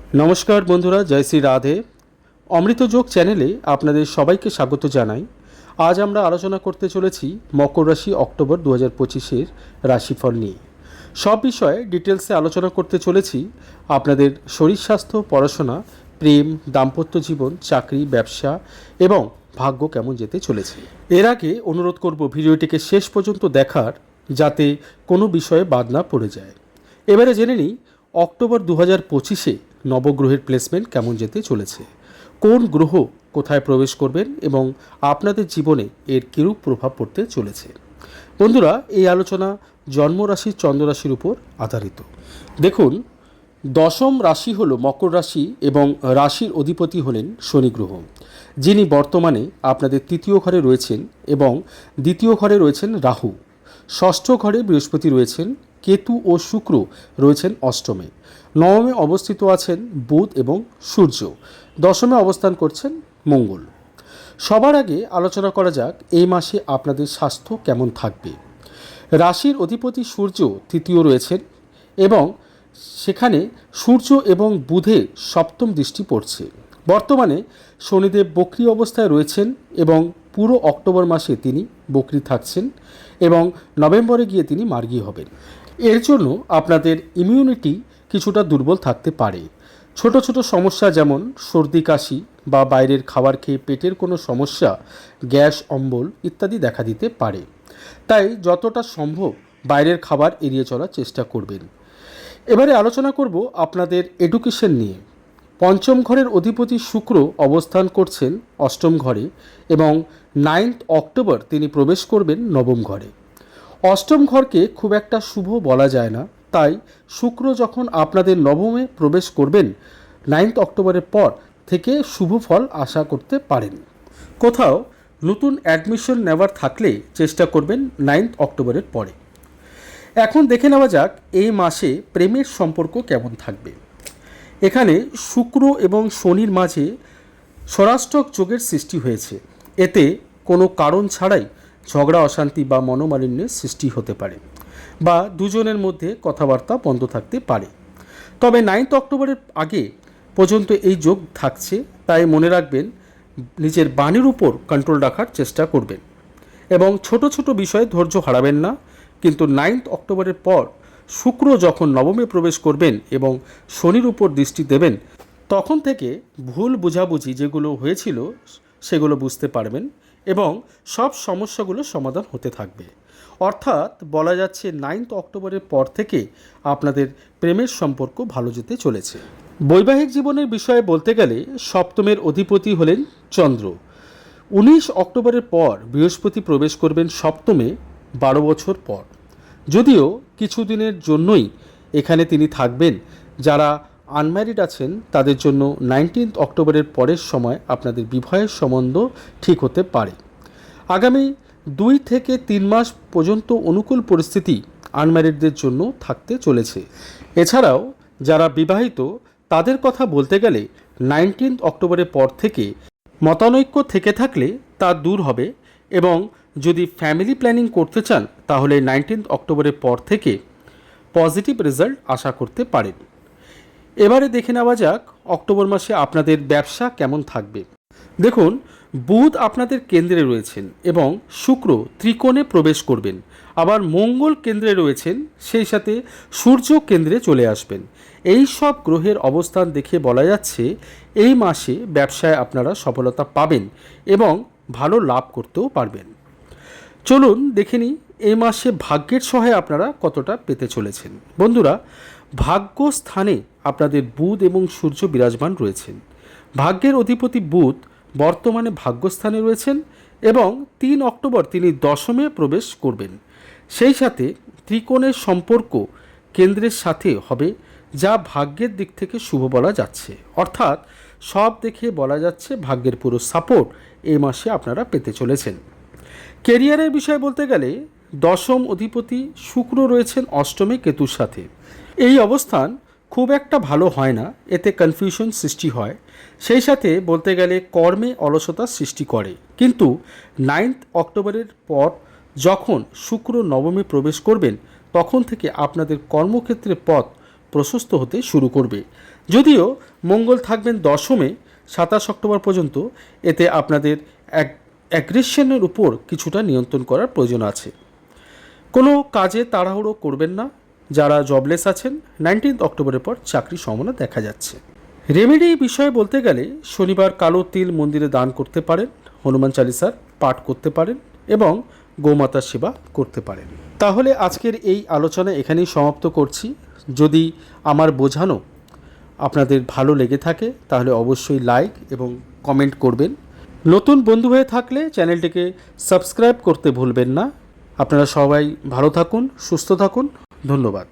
নমস্কার বন্ধুরা, জয় শ্রী রাধে। অমৃত যোগ চ্যানেলে আপনাদের সবাইকে স্বাগত জানাই। আজ আমরা আলোচনা করতে চলেছি মকর রাশি অক্টোবর 2025-এর রাশিফল নিয়ে। সব বিষয়ে ডিটেলসে আলোচনা করতে চলেছি। আপনাদের শরীর স্বাস্থ্য, পড়াশোনা, প্রেম, দাম্পত্য জীবন, চাকরি, ব্যবসা এবং ভাগ্য কেমন যেতে চলেছে। এর আগে অনুরোধ করব ভিডিওটিকে শেষ পর্যন্ত দেখার, যাতে কোনো বিষয়ে বাদ না পড়ে যায়। এবারে জেনে নিই অক্টোবর 2025-এ নবগ্রহের প্লেসমেন্ট কেমন যেতে চলেছে, কোন গ্রহ কোথায় প্রবেশ করবেন এবং আপনাদের জীবনে এর কিরূপ প্রভাব পড়তে চলেছে। বন্ধুরা, এই আলোচনা জন্মরাশি চন্দ্ররাশির উপর আধারিত। দেখুন, দশম রাশি হলো মকর রাশি এবং রাশির অধিপতি হলেন শনি গ্রহ, যিনি বর্তমানে আপনাদের তৃতীয় ঘরে রয়েছেন এবং দ্বিতীয় ঘরে রয়েছেন রাহু। ষষ্ঠ ঘরে বৃহস্পতি রয়েছেন, কেতু ও শুক্র রয়েছেন অষ্টমে, নবমে অবস্থিত আছেন বুধ এবং সূর্য, দশমে অবস্থান করছেন মঙ্গল। সবার আগে আলোচনা করা যাক এই মাসে আপনাদের স্বাস্থ্য কেমন থাকবে। রাশির অধিপতি সূর্য তৃতীয় রয়েছেন এবং সেখানে সূর্য এবং বুধের সপ্তম দৃষ্টি পড়ছে। বর্তমানে শনিদেব বক্রী অবস্থায় রয়েছেন এবং পুরো অক্টোবর মাসে তিনি বক্রী থাকছেন এবং নভেম্বরে গিয়ে তিনি মার্গী হবেন। এর জন্য আপনাদের ইমিউনিটি কিছুটা দুর্বল থাকতে পারে। ছোট ছোট সমস্যা যেমন সর্দি কাশি বা বাইরের খাবার খেয়ে পেটের কোনো সমস্যা, গ্যাস, অম্বল ইত্যাদি দেখা দিতে পারে। তাই যতটা সম্ভব বাইরের খাবার এড়িয়ে চলার চেষ্টা করবেন। এবারে আলোচনা করব আপনাদের এডুকেশন নিয়ে। পঞ্চম ঘরের অধিপতি শুক্র অবস্থান করছেন অষ্টম ঘরে এবং 9 অক্টোবর তিনি প্রবেশ করবেন নবম ঘরে। অষ্টম ঘরকে খুব একটা শুভ বলা যায় না, তাই শুক্র যখন আপনাদের নবমে প্রবেশ করবেন 9 অক্টোবরের পর থেকে শুভ ফল আশা করতে পারেন। কোথাও নতুন অ্যাডমিশন নেওয়ার থাকলে চেষ্টা করবেন 9 অক্টোবরের পরে। এখন দেখে নেওয়া যাক এই মাসে প্রেমের সম্পর্ক কেমন থাকবে। এখানে শুক্র এবং শনির মাঝে ষড়াষ্টক যোগের সৃষ্টি হয়েছে। এতে কোনো কারণ ছাড়াই ঝগড়া, অশান্তি বা মনোমালিন্যের সৃষ্টি হতে পারে বা দুজনের মধ্যে কথাবার্তা বন্ধ থাকতে পারে। তবে 9 অক্টোবরের আগে পর্যন্ত এই যোগ থাকছে, তাই মনে রাখবেন নিজের বাণীর উপর কন্ট্রোল রাখার চেষ্টা করবেন এবং ছোট ছোট বিষয়ে ধৈর্য হারাবেন না। কিন্তু 9 অক্টোবরের পর শুক্র যখন নবমে প্রবেশ করবেন এবং শনির উপর দৃষ্টি দেবেন, তখন থেকে ভুল বোঝাবুঝি যেগুলো হয়েছিল সেগুলো বুঝতে পারবেন এবং সব সমস্যাগুলো সমাধান হতে থাকবে। অর্থাৎ বলা যাচ্ছে 9 অক্টোবরের পর থেকে আপনাদের প্রেমের সম্পর্ক ভালো যেতে চলেছে। বৈবাহিক জীবনের বিষয়ে বলতে গেলে সপ্তমের অধিপতি হলেন চন্দ্র। 19 অক্টোবরের পর বৃহস্পতি প্রবেশ করবেন সপ্তমে 12 বছর পর। যদিও কিছুদিনের জন্যই এখানে তিনি থাকবেন, যারা আনম্যারিড আছেন তাদের জন্য 19 অক্টোবরের পরের সময় আপনাদের বিবাহের সম্বন্ধ ঠিক হতে পারে। আগামী 2 থেকে 3 মাস পর্যন্ত অনুকূল পরিস্থিতি আনম্যারিডদের জন্য থাকতে চলেছে। এছাড়াও যারা বিবাহিত তাদের কথা বলতে গেলে 19 অক্টোবরের পর থেকে মতানৈক্য থেকে থাকলে তা দূর হবে এবং যদি ফ্যামিলি প্ল্যানিং করতে চান তাহলে 19 অক্টোবরের পর থেকে পজিটিভ রেজাল্ট আশা করতে পারেন। এবারে দেখে নেওয়া যাক অক্টোবর মাসে আপনাদের ব্যবসা কেমন থাকবে। দেখুন, বুধ আপনাদের কেন্দ্রে রয়েছেন এবং শুক্র ত্রিকোণে প্রবেশ করবেন, আবার মঙ্গল কেন্দ্রে রয়েছেন, সেই সাথে সূর্য কেন্দ্রে চলে আসবেন। এই সব গ্রহের অবস্থান দেখে বলা যাচ্ছে এই মাসে ব্যবসায় আপনারা সফলতা পাবেন এবং ভালো লাভ করতেও পারবেন। চলুন দেখে নিই এই মাসে ভাগ্যের সহায় আপনারা কতটা পেতে চলেছেন। বন্ধুরা, ভাগ্য স্থানে আপনাদের বুধ এবং সূর্য বিরাজমান রয়েছেন। ভাগ্যের অধিপতি বুধ বর্তমানে ভাগ্যস্থানে রয়েছেন এবং 3 অক্টোবর তিনি দশমে প্রবেশ করবেন। সেই সাথে ত্রিকোণের সম্পর্ক কেন্দ্রের সাথে হবে, যা ভাগ্যের দিক থেকে শুভ বলা যাচ্ছে। অর্থাৎ সব দেখে বলা যাচ্ছে ভাগ্যের পুরো সাপোর্ট এই মাসে আপনারা পেতে চলেছেন। কেরিয়ারের বিষয় বলতে গেলে দশম অধিপতি শুক্র রয়েছেন অষ্টমে কেতুর সাথে। এই অবস্থান খুব একটা ভালো হয় না, এতে কনফিউশন সৃষ্টি হয়, সেই সাথে বলতে গেলে কর্মে অলসতার সৃষ্টি করে। কিন্তু 9 অক্টোবরের পর যখন শুক্র নবমে প্রবেশ করবেন তখন থেকে আপনাদের কর্মক্ষেত্রে পথ প্রশস্ত হতে শুরু করবে, যদিও মঙ্গল থাকবেন দশমে 27 অক্টোবর পর্যন্ত, এতে আপনাদের অ্যাগ্রেশনের উপর কিছুটা নিয়ন্ত্রণ করার প্রয়োজন আছে। কোনো কাজে তাড়াহুড়ো করবেন না। যারা জবলেস আছেন 19 অক্টোবরের পর চাকরির সম্ভাবনা দেখা যাচ্ছে। রেমেডি বিষয়ে বলতে গেলে শনিবার কালো তিল মন্দিরে দান করতে পারেন, হনুমান চালিসার পাঠ করতে পারেন এবং গোমাতার সেবা করতে পারেন। তাহলে আজকের এই আলোচনা এখানেই সমাপ্ত করছি। যদি আমার বোঝানো আপনাদের ভালো লেগে থাকে তাহলে অবশ্যই লাইক এবং কমেন্ট করবেন। নতুন বন্ধু হয়ে থাকলে চ্যানেলটিকে সাবস্ক্রাইব করতে ভুলবেন না। আপনারা সবাই ভালো থাকুন, সুস্থ থাকুন। ধন্যবাদ।